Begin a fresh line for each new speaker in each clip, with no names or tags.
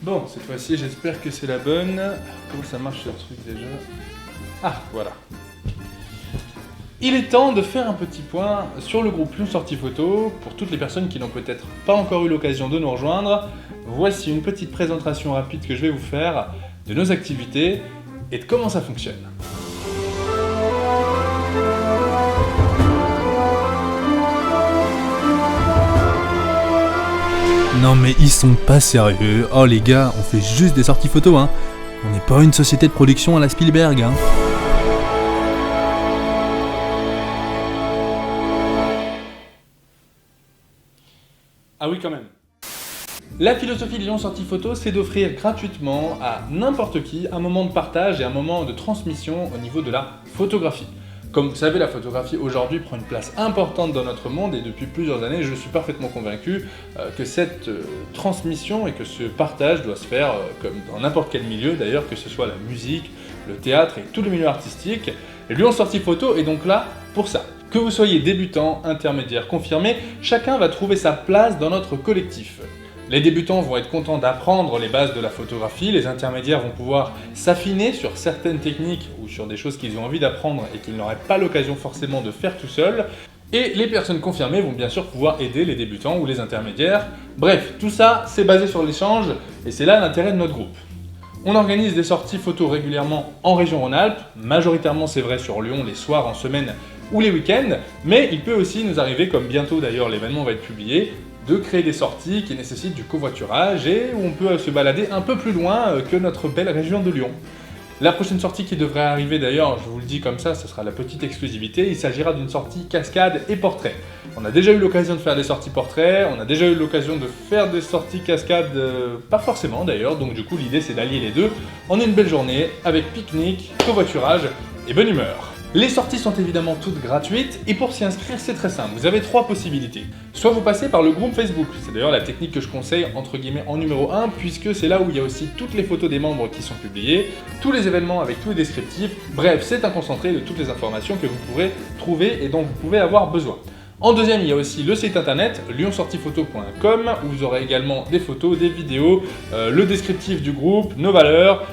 Bon, cette fois-ci, j'espère que c'est la bonne. Comment ça marche ce truc déjà? Ah, voilà. Il est temps de faire un petit point sur le groupe Lyon Sortie Photo. Pour toutes les personnes qui n'ont peut-être pas encore eu l'occasion de nous rejoindre, voici une petite présentation rapide que je vais vous faire de nos activités et de comment ça fonctionne.
Non mais ils sont pas sérieux. Oh les gars, on fait juste des sorties photos hein. On n'est pas une société de production à la Spielberg hein.
Ah oui quand même. La philosophie de Lyon Sortie Photo, c'est d'offrir gratuitement à n'importe qui un moment de partage et un moment de transmission au niveau de la photographie. Comme vous savez, la photographie aujourd'hui prend une place importante dans notre monde et depuis plusieurs années, je suis parfaitement convaincu que cette transmission et que ce partage doit se faire comme dans n'importe quel milieu d'ailleurs, que ce soit la musique, le théâtre et tous les milieux artistiques. Lyon Sortie Photo est donc là pour ça. Que vous soyez débutant, intermédiaire, confirmé, chacun va trouver sa place dans notre collectif. Les débutants vont être contents d'apprendre les bases de la photographie, les intermédiaires vont pouvoir s'affiner sur certaines techniques ou sur des choses qu'ils ont envie d'apprendre et qu'ils n'auraient pas l'occasion forcément de faire tout seuls. Et les personnes confirmées vont bien sûr pouvoir aider les débutants ou les intermédiaires. Bref, tout ça, c'est basé sur l'échange et c'est là l'intérêt de notre groupe. On organise des sorties photos régulièrement en région Rhône-Alpes, majoritairement c'est vrai sur Lyon les soirs en semaine ou les week-ends, mais il peut aussi nous arriver, comme bientôt d'ailleurs l'événement va être publié, de créer des sorties qui nécessitent du covoiturage et où on peut se balader un peu plus loin que notre belle région de Lyon. La prochaine sortie qui devrait arriver d'ailleurs, je vous le dis comme ça, ce sera la petite exclusivité, il s'agira d'une sortie cascade et portrait. On a déjà eu l'occasion de faire des sorties portraits, on a déjà eu l'occasion de faire des sorties cascades, pas forcément d'ailleurs, donc du coup l'idée c'est d'allier les deux en une belle journée avec pique-nique, covoiturage et bonne humeur. Les sorties sont évidemment toutes gratuites et pour s'y inscrire c'est très simple, vous avez trois possibilités. Soit vous passez par le groupe Facebook, c'est d'ailleurs la technique que je conseille entre guillemets en numéro 1 puisque c'est là où il y a aussi toutes les photos des membres qui sont publiées, tous les événements avec tous les descriptifs, bref c'est un concentré de toutes les informations que vous pourrez trouver et dont vous pouvez avoir besoin. En deuxième, il y a aussi le site internet lyonsortiphoto.com où vous aurez également des photos, des vidéos, le descriptif du groupe, nos valeurs,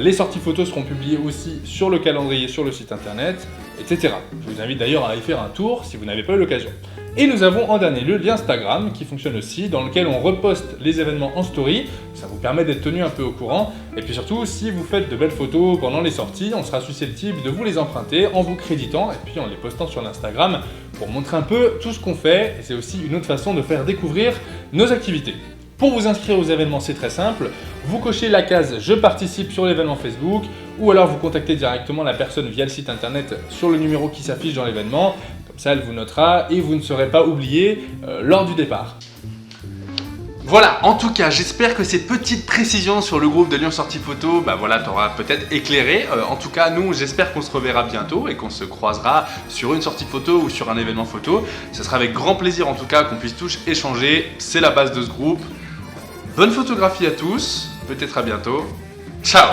les sorties photos seront publiées aussi sur le calendrier sur le site internet, etc. Je vous invite d'ailleurs à y faire un tour si vous n'avez pas eu l'occasion. Et nous avons en dernier lieu l'Instagram qui fonctionne aussi, dans lequel on reposte les événements en story, ça vous permet d'être tenu un peu au courant, et puis surtout si vous faites de belles photos pendant les sorties, on sera susceptible de vous les emprunter en vous créditant et puis en les postant sur l'Instagram pour montrer un peu tout ce qu'on fait, et c'est aussi une autre façon de faire découvrir nos activités. Pour vous inscrire aux événements, c'est très simple, vous cochez la case « Je participe » sur l'événement Facebook, ou alors vous contactez directement la personne via le site internet sur le numéro qui s'affiche dans l'événement, comme ça elle vous notera et vous ne serez pas oublié lors du départ. Voilà, en tout cas, j'espère que ces petites précisions sur le groupe de Lyon Sortie Photo, t'aura peut-être éclairé. En tout cas, nous, j'espère qu'on se reverra bientôt et qu'on se croisera sur une sortie photo ou sur un événement photo. Ce sera avec grand plaisir, en tout cas, qu'on puisse tous échanger. C'est la base de ce groupe. Bonne photographie à tous, peut-être à bientôt. Ciao!